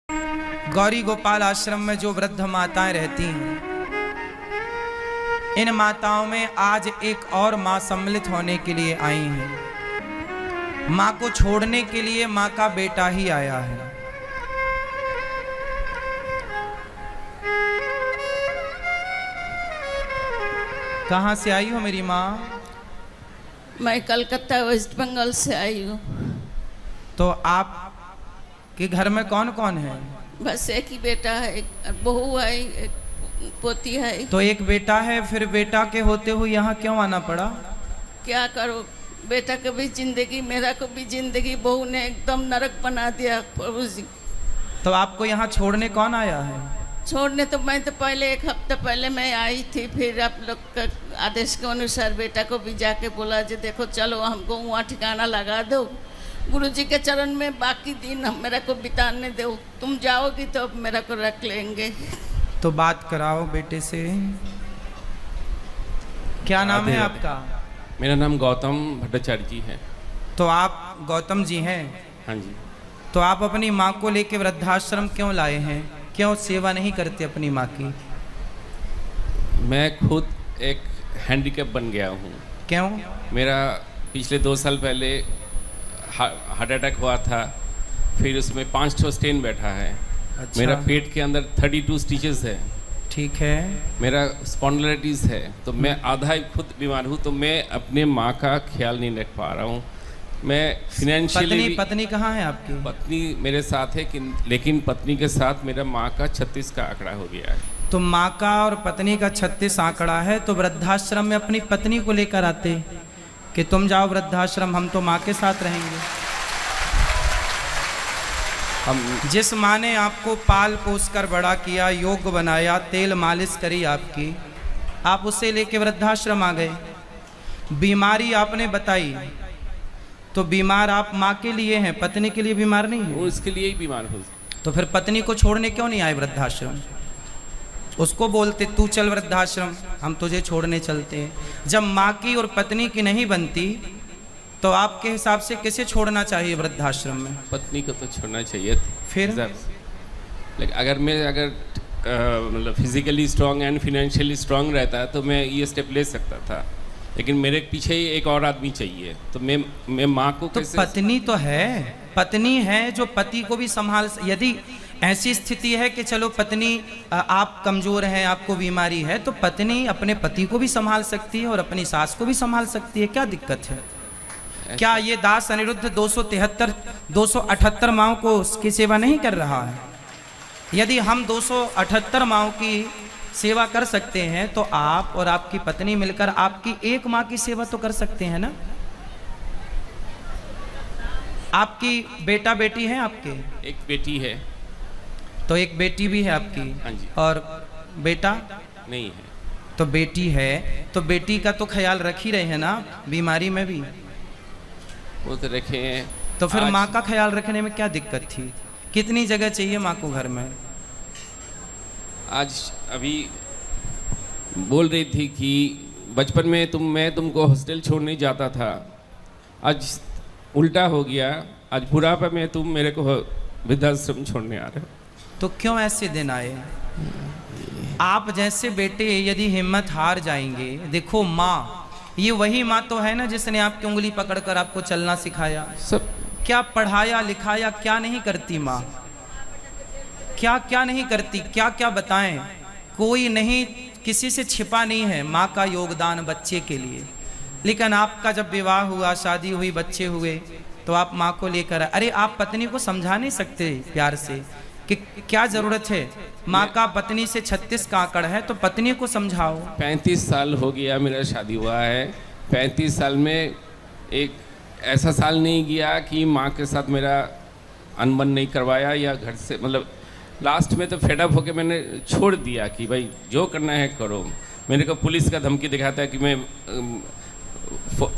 गौरी गोपाल आश्रम में जो वृद्ध माताएं रहती हैं, इन माताओं में आज एक और मां सम्मिलित होने के लिए आई हैं। मां को छोड़ने के लिए मां का बेटा ही आया है। कहां से आई हो मेरी मां? मैं कलकत्ता वेस्ट बंगाल से आई हूँ। तो आप के घर में कौन कौन है? बस एक ही बेटा है, एक बहू है, एक पोती है। तो एक बेटा है, फिर बेटा के होते हुए यहाँ क्यों आना पड़ा? क्या करो, बेटा को भी जिंदगी, मेरा को भी जिंदगी बहू ने एकदम नरक बना दिया प्रभु जी। तो आपको यहाँ छोड़ने कौन आया है? छोड़ने तो मैं तो पहले एक हफ्ता पहले मैं आई थी, फिर आप लोग का आदेश के अनुसार बेटा को भी जाके बोला जी देखो चलो हमको वहाँ ठिकाना लगा दो, गुरु जी के चरण में बाकी दिन हम मेरा को बिताने दो, तुम जाओगी तो अब मेरा को रख लेंगे। तो बात कराओ बेटे से। क्या नाम है आपका? मेरा नाम गौतम भट्टाचार्य जी है। तो आप गौतम जी हैं? हाँ जी। तो आप अपनी माँ को लेकर वृद्धाश्रम क्यों लाए हैं? क्यों सेवा नहीं करते अपनी माँ की? मैं खुद एक हैंडीकैप बन गया हूँ। क्यों? मेरा पिछले 2 साल पहले हार्ट अटैक हुआ था, फिर उसमें 5 स्टेन बैठा है। अच्छा। मेरा पेट के अंदर 32 स्टिचेस है। ठीक है। मेरा स्पॉन्डिलाइटिस है, तो मैं आधा ही खुद बीमार हूँ, तो मैं अपने माँ का ख्याल नहीं रख पा रहा हूँ। मैं फिनेंशियली पत्नी कहाँ है आपकी? पत्नी मेरे साथ है लेकिन पत्नी के साथ मेरा माँ का 36 का आंकड़ा हो गया है। तो माँ का और पत्नी का 36 आंकड़ा है, तो वृद्धाश्रम में अपनी पत्नी को लेकर आते कि तुम जाओ वृद्धाश्रम, हम तो माँ के साथ रहेंगे। जिस माँ ने आपको पाल पोस कर बड़ा किया, योग बनाया, तेल मालिश करी आपकी, आप उसे लेके वृद्धाश्रम आ गए। बीमारी आपने बताई, तो बीमार आप माँ के लिए हैं, पत्नी के लिए बीमार नहीं है। उसके लिए ही बीमार हो। तो फिर पत्नी को छोड़ने क्यों नहीं आए वृद्धाश्रम? उसको बोलते तू चल वृद्धाश्रम, हम तुझे छोड़ने चलते हैं। जब माँ की और पत्नी की नहीं बनती तो आपके हिसाब से किसे छोड़ना चाहिए वृद्धाश्रम में? पत्नी को तो छोड़ना चाहिए। फिर लेकिन अगर मैं मतलब physically strong and financially strong रहता तो मैं ये स्टेप ले सकता था, लेकिन मेरे पीछे ही एक और आदमी चाहिए। तो मैं माँ को तो कैसे? पत्नी तो है, पत्नी है जो पति को भी संभाल। यदि ऐसी स्थिति है कि चलो पत्नी आप कमजोर हैं, आपको बीमारी है, तो पत्नी अपने पति को भी संभाल सकती है और अपनी सास को भी संभाल सकती है। क्या दिक्कत है? क्या ये दास अनिरुद्ध 278 माओं को उसकी सेवा नहीं कर रहा है? यदि हम 278 माओं की सेवा कर सकते हैं तो आप और आपकी पत्नी मिलकर आपकी एक माँ की सेवा तो कर सकते हैं ना? आपकी बेटा बेटी है आपके? एक बेटी है। तो एक बेटी भी है आपकी? हाँ जी। और बेटा नहीं है। तो बेटी है, तो बेटी का तो ख्याल रख ही रहे हैं ना बीमारी में भी? वो तो रखे हैं। तो फिर माँ का ख्याल रखने में क्या दिक्कत थी? कितनी जगह चाहिए माँ को घर में? आज अभी बोल रही थी कि बचपन में मैं तुमको हॉस्टल छोड़ने जाता था, आज उल्टा हो गया। आज बुढ़ापा में तुम मेरे को वृद्धाश्रम छोड़ने आ रहे हो। तो क्यों ऐसे दिन आए? आप जैसे बेटे यदि हिम्मत हार जाएंगे, देखो माँ, ये वही माँ तो है ना जिसने आपकी उंगली पकड़कर आपको चलना सिखाया, सब क्या पढ़ाया लिखाया, क्या नहीं करती माँ? क्या क्या नहीं करती, क्या क्या बताएं? कोई नहीं, किसी से छिपा नहीं है माँ का योगदान बच्चे के लिए। लेकिन आपका जब विवाह हुआ, शादी हुई, बच्चे हुए, तो आप माँ को लेकर, अरे आप पत्नी को समझा नहीं सकते प्यार से कि क्या जरूरत है? माँ का पत्नी से 36 का आंकड़ा है, तो पत्नी को समझाओ। 35 साल हो गया मेरा शादी हुआ है। 35 साल में एक ऐसा साल नहीं गया कि माँ के साथ मेरा अनबन नहीं करवाया या घर से, मतलब लास्ट में तो फेडअप होके मैंने छोड़ दिया कि भाई जो करना है करो। मेरे को पुलिस का धमकी दिखाता है कि मैं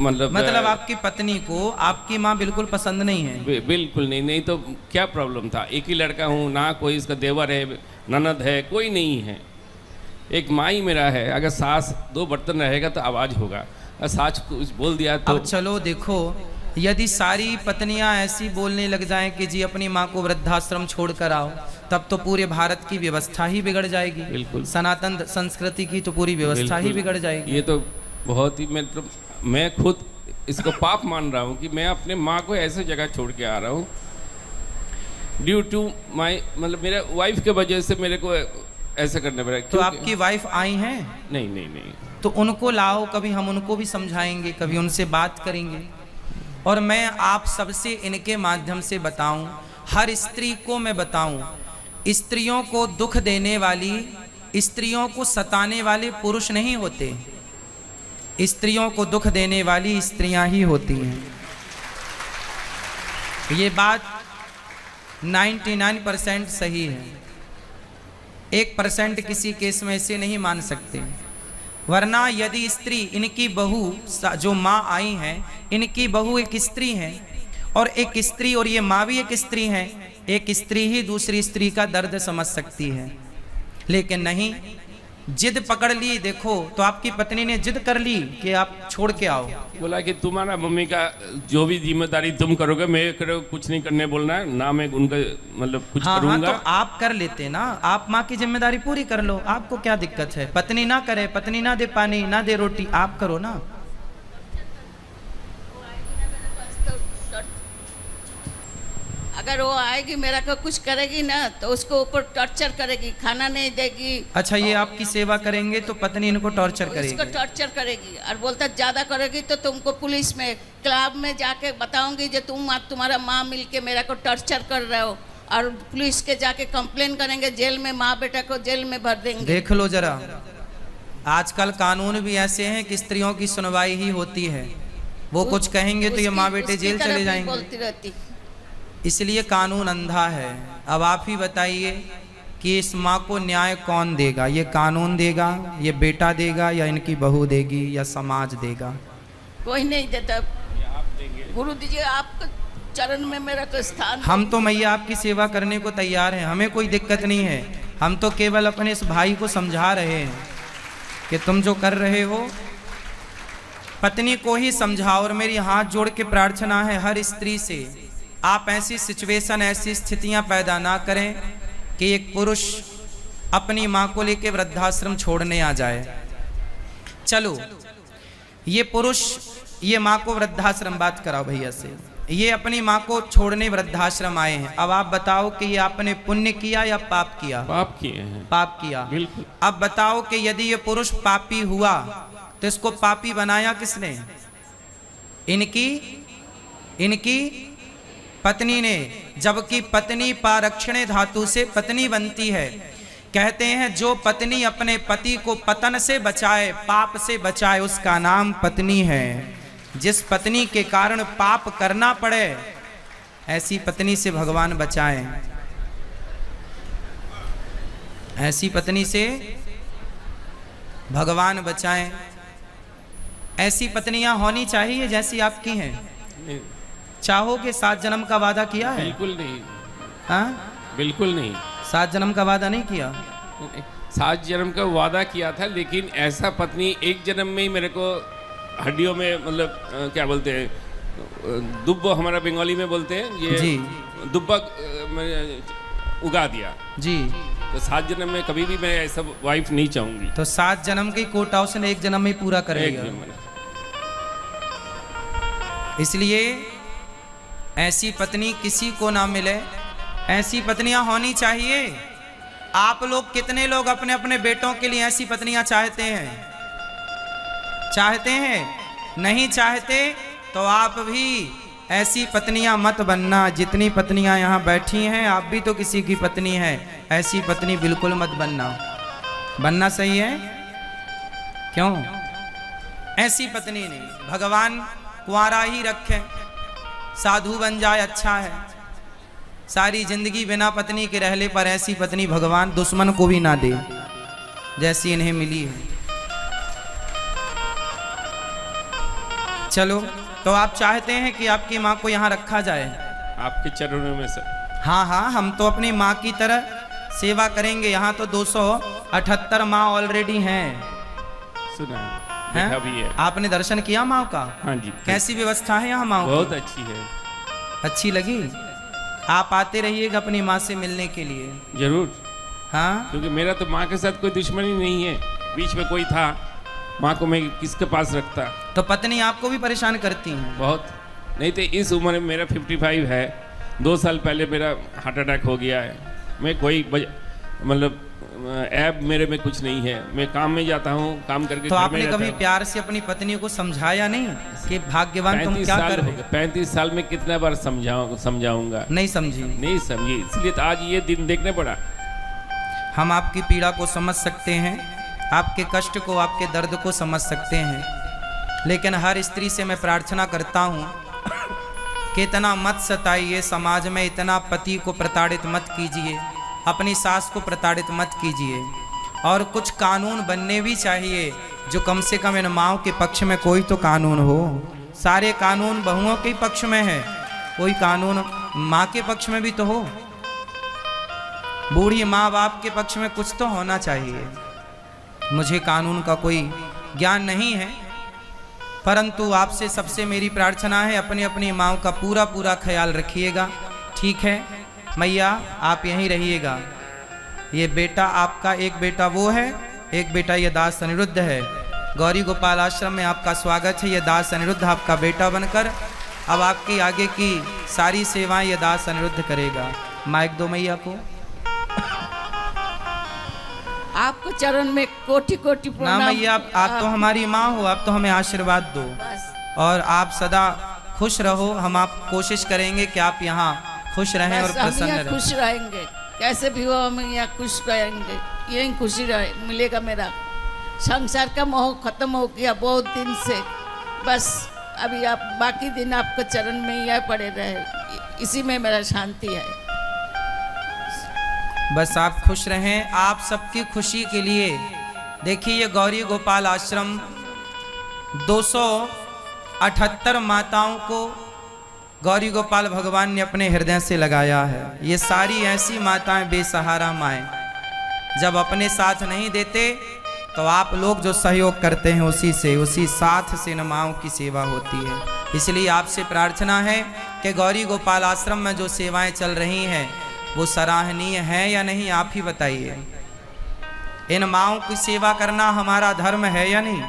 मतलब आपकी पत्नी को आपकी माँ बिल्कुल पसंद नहीं है? बिल्कुल नहीं तो क्या प्रॉब्लम था? एक ही लड़का हूँ ना, कोई इसका देवर है, ननद है, कोई नहीं है। एक माँ ही मेरा है। अगर सास 2 बर्तन रहेगा तो आवाज़ होगा, और सास कुछ बोल दिया तो। अब चलो देखो, यदि सारी पत्नियां ऐसी बोलने लग जाएं कि जी अपनी माँ को वृद्धाश्रम छोड़ कर आओ, तब तो पूरे भारत की व्यवस्था ही बिगड़ जाएगी। बिल्कुल। सनातन संस्कृति की तो पूरी व्यवस्था ही बिल्कुल। बिगड़ जाएगी। ये तो बहुत ही मतलब मैं खुद इसको पाप मान रहा हूँ कि मैं अपने माँ को ऐसे जगह छोड़ के आ रहा हूँ ड्यू टू माई, मतलब मेरे वाइफ के वजह से मेरे को ऐसे करने पड़ा। तो आपकी वाइफ आई हैं, नहीं नहीं नहीं, तो उनको लाओ, कभी हम उनको भी समझाएंगे, कभी उनसे बात करेंगे। और मैं आप सबसे इनके माध्यम से बताऊं, हर स्त्री को मैं बताऊं, स्त्रियों को दुख देने वाली, स्त्रियों को सताने वाले पुरुष नहीं होते, स्त्रियों को दुख देने वाली स्त्रियां ही होती हैं। ये बात 99% सही है, 1% किसी केस में ऐसे नहीं मान सकते। वरना यदि स्त्री, इनकी बहू जो माँ आई हैं, इनकी बहू एक स्त्री है, और एक स्त्री, और ये माँ भी एक स्त्री है, एक स्त्री ही दूसरी स्त्री का दर्द समझ सकती है। लेकिन नहीं, जिद पकड़ ली। देखो, तो आपकी पत्नी ने जिद कर ली कि आप छोड़ के आओ। बोला कि तुम्हारा मम्मी का जो भी जिम्मेदारी तुम करोगे, मैं कुछ नहीं करने बोलना है ना, मैं उनका मतलब कुछ करूंगा। तो आप कर लेते ना, आप माँ की जिम्मेदारी पूरी कर लो, आपको क्या दिक्कत है? पत्नी ना करे, पत्नी ना दे पानी, ना दे रोटी, आप करो ना। अगर वो आएगी मेरा को कुछ करेगी ना, तो उसको ऊपर टॉर्चर करेगी, खाना नहीं देगी। अच्छा, ये आपकी सेवा करेंगे तो पत्नी इनको टॉर्चर करेगी? इसको टॉर्चर करेगी, और बोलता ज्यादा करेगी तो तुमको पुलिस में, क्लब में जाके बताऊंगी जो तुम्हारा माँ मिलके मेरा को टॉर्चर कर रहे हो, और पुलिस के जाके कंप्लेन करेंगे, जेल में माँ बेटा को जेल में भर देंगे। देख लो जरा, आजकल कानून भी ऐसे हैं कि स्त्रियों की सुनवाई ही होती है। वो कुछ कहेंगे तो ये माँ बेटे जेल चले जाएंगे। बोलती रहती, इसलिए कानून अंधा है। अब आप ही बताइए कि इस माँ को न्याय कौन देगा? ये कानून देगा, ये बेटा देगा, या इनकी बहू देगी, या समाज देगा? कोई नहीं देता। गुरु जी आपके चरण में मेरा तो स्थान। हम तो मैया आपकी सेवा करने को तैयार हैं, हमें कोई दिक्कत नहीं है। हम तो केवल अपने इस भाई को समझा रहे हैं कि तुम जो कर रहे हो, पत्नी को ही समझाओ। और मेरी हाथ जोड़ के प्रार्थना है हर स्त्री से, आप ऐसी सिचुएशन, ऐसी स्थितियां पैदा ना करें कि एक पुरुष अपनी माँ को लेकर वृद्धाश्रम छोड़ने आ जाए। चलो, ये पुरुष ये माँ को वृद्धाश्रम, बात कराओ भैया से, ये अपनी माँ को छोड़ने वृद्धाश्रम आए हैं। अब आप बताओ कि ये आपने पुण्य किया या पाप किया? पाप किए हैं। पाप किया, बिल्कुल। अब बताओ कि यदि ये पुरुष पापी हुआ तो इसको पापी बनाया किसने? इनकी पत्नी ने। जबकि पत्नी पारक्षणे धातु से पत्नी बनती है। कहते हैं जो पत्नी अपने पति को पतन से बचाए, पाप से बचाए, उसका नाम पत्नी है। जिस पत्नी के कारण पाप करना पड़े, ऐसी पत्नी से भगवान बचाएं। ऐसी पत्नी से भगवान बचाएं। ऐसी पत्नियां होनी चाहिए जैसी आपकी हैं। चाहोगे? 7 जन्म का वादा किया है? बिल्कुल नहीं। हाँ, बिल्कुल नहीं। 7 जन्म का वादा नहीं किया? 7 जन्म का वादा किया था, लेकिन ऐसा पत्नी एक जन्म में ही मेरे को हड्डियों में, मतलब क्या बोलते हैं, दुब्बा हमारा बंगाली में बोलते हैं, ये जी, दुब्बा उगा दिया जी। तो 7 जन्म में कभी भी मैं ऐसा वाइफ नहीं चाहूंगी। तो 7 जन्म की कोटा उसने 1 जन्म में पूरा करेगा। इसलिए ऐसी पत्नी किसी को ना मिले। ऐसी पत्नियां होनी चाहिए। आप लोग, कितने लोग अपने अपने बेटों के लिए ऐसी पत्नियां चाहते हैं? चाहते हैं? नहीं चाहते तो आप भी ऐसी पत्नियां मत बनना। जितनी पत्नियां यहाँ बैठी हैं, आप भी तो किसी की पत्नी है। ऐसी पत्नी बिल्कुल मत बनना। बनना सही है? क्यों? ऐसी पत्नी नहीं। भगवान कुंवारा ही रखे, साधु बन जाए, अच्छा है। सारी जिंदगी बिना पत्नी के रहले पर ऐसी पत्नी भगवान दुश्मन को भी ना दे जैसी इन्हें मिली है। चलो, तो आप चाहते हैं कि आपकी माँ को यहाँ रखा जाए? आपके चरणों में सर। हाँ हाँ, हम तो अपनी माँ की तरह सेवा करेंगे। यहाँ तो 278 माँ ऑलरेडी हैं। सुना हैं? देखा भी है। आपने दर्शन किया माँ का? हाँ जी। कैसी व्यवस्था है यहाँ माँ की? बहुत अच्छी है। अच्छी लगी? आप आते रहिएगा अपनी माँ से मिलने के लिए। जरूर, हाँ, क्योंकि मेरा तो माँ के साथ कोई दुश्मनी नहीं है। बीच में कोई था, माँ को मैं किसके पास रखता। तो पत्नी आपको भी परेशान करती हैं? बहुत, नहीं तो इस उम्र में मेरा 55 है। 2 साल पहले मेरा हार्ट अटैक हो गया है। मैं कोई मतलब ऐब मेरे में कुछ नहीं है। मैं काम में जाता हूँ, काम करके तो घर में आपने रहता कभी हूँ। प्यार से अपनी पत्नी को समझाया नहीं कि भाग्यवान तुम 35 क्या साल कर हो रहे गए। हो? 35 साल में कितना बार समझाऊंगा, नहीं समझी। नहीं समझी, इसलिए तो आज ये दिन देखने पड़ा। हम आपकी पीड़ा को समझ सकते हैं, आपके कष्ट को, आपके दर्द को समझ सकते हैं, लेकिन हर स्त्री से मैं प्रार्थना करता हूँ कि इतना मत सताइए, समाज में इतना पति को प्रताड़ित मत कीजिए, अपनी सास को प्रताड़ित मत कीजिए। और कुछ कानून बनने भी चाहिए जो कम से कम इन माओं के पक्ष में कोई तो कानून हो। सारे कानून बहुओं के पक्ष में है, कोई कानून माँ के पक्ष में भी तो हो। बूढ़ी माँ बाप के पक्ष में कुछ तो होना चाहिए। मुझे कानून का कोई ज्ञान नहीं है, परंतु आपसे सबसे मेरी प्रार्थना है, अपनी अपनी माँओं का पूरा पूरा ख्याल रखिएगा। ठीक है मैया, आप यहीं रहिएगा। ये बेटा आपका, एक बेटा वो है, एक बेटा ये दास अनिरुद्ध है। गौरी गोपाल आश्रम में आपका स्वागत है। ये दास अनिरुद्ध आपका बेटा बनकर अब आपकी आगे की सारी सेवाएं ये दास अनिरुद्ध करेगा। माइक दो मैया को। आपको चरण में कोटि कोटि ना प्रणाम। मैया, आप तो हमारी माँ हो, आप तो हमें आशीर्वाद दो बस और आप सदा खुश रहो। हम आप कोशिश करेंगे कि आप यहाँ खुश रहें और बस हम प्रसन्न यहाँ रहें। खुश रहेंगे, कैसे भी हो हम यहाँ खुश रहेंगे। यही खुशी रहे मिलेगा। मेरा संसार का मोह खत्म हो गया बहुत दिन से। बस अभी आप बाकी दिन आपके चरण में ही पड़े रहे, इसी में मेरा शांति है। बस आप खुश रहें। आप सबकी खुशी के लिए देखिए, ये गौरी गोपाल आश्रम 278 माताओं को गौरी गोपाल भगवान ने अपने हृदय से लगाया है। ये सारी ऐसी माताएं बेसहारा माएँ, जब अपने साथ नहीं देते तो आप लोग जो सहयोग करते हैं उसी साथ से इन माँओं की सेवा होती है। इसलिए आपसे प्रार्थना है कि गौरी गोपाल आश्रम में जो सेवाएं चल रही हैं वो सराहनीय है या नहीं, आप ही बताइए। इन माँओं की सेवा करना हमारा धर्म है या नहीं?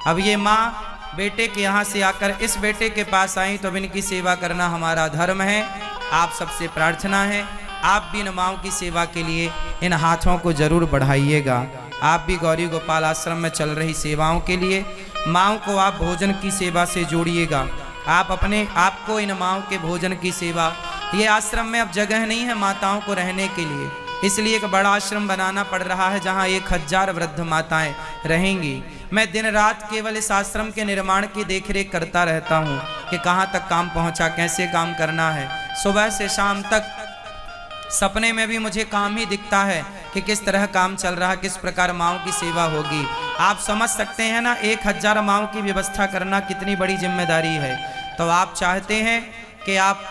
अब ये माँ बेटे के यहाँ से आकर इस बेटे के पास आई, तो अब इनकी सेवा करना हमारा धर्म है। आप सबसे प्रार्थना है, आप भी इन माँओं की सेवा के लिए इन हाथों को जरूर बढ़ाइएगा। आप भी गौरी गोपाल आश्रम में चल रही सेवाओं के लिए माँओं को आप भोजन की सेवा से जोड़िएगा। आप अपने आप को इन माँओं के भोजन की सेवा, ये आश्रम में अब जगह नहीं है माताओं को रहने के लिए, इसलिए एक बड़ा आश्रम बनाना पड़ रहा है जहाँ 1000 वृद्ध माताएं रहेंगी। मैं दिन रात केवल इस आश्रम के निर्माण की देखरेख करता रहता हूँ कि कहाँ तक काम पहुँचा, कैसे काम करना है। सुबह से शाम तक सपने में भी मुझे काम ही दिखता है कि किस तरह काम चल रहा, किस प्रकार माँओं की सेवा होगी। आप समझ सकते हैं ना, 1000 माँओं की व्यवस्था करना कितनी बड़ी जिम्मेदारी है। तो आप चाहते हैं कि आप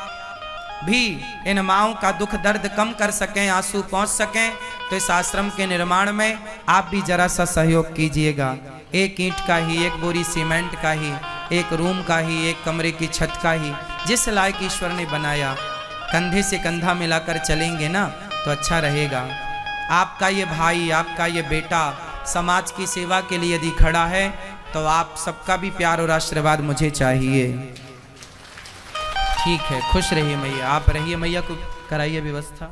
भी इन माँओं का दुख दर्द कम कर सकें, आंसू पहुँच सकें, तो इस आश्रम के निर्माण में आप भी जरा सा सहयोग कीजिएगा। 1 ईंट का ही, 1 बोरी सीमेंट का ही, 1 रूम का ही, 1 कमरे की छत का ही, जिस लायक ईश्वर ने बनाया, कंधे से कंधा मिलाकर चलेंगे ना तो अच्छा रहेगा। आपका ये भाई, आपका ये बेटा समाज की सेवा के लिए यदि खड़ा है तो आप सबका भी प्यार और आशीर्वाद मुझे चाहिए। ठीक है, खुश रहिए मैया, आप रहिए, मैया को कराइए व्यवस्था।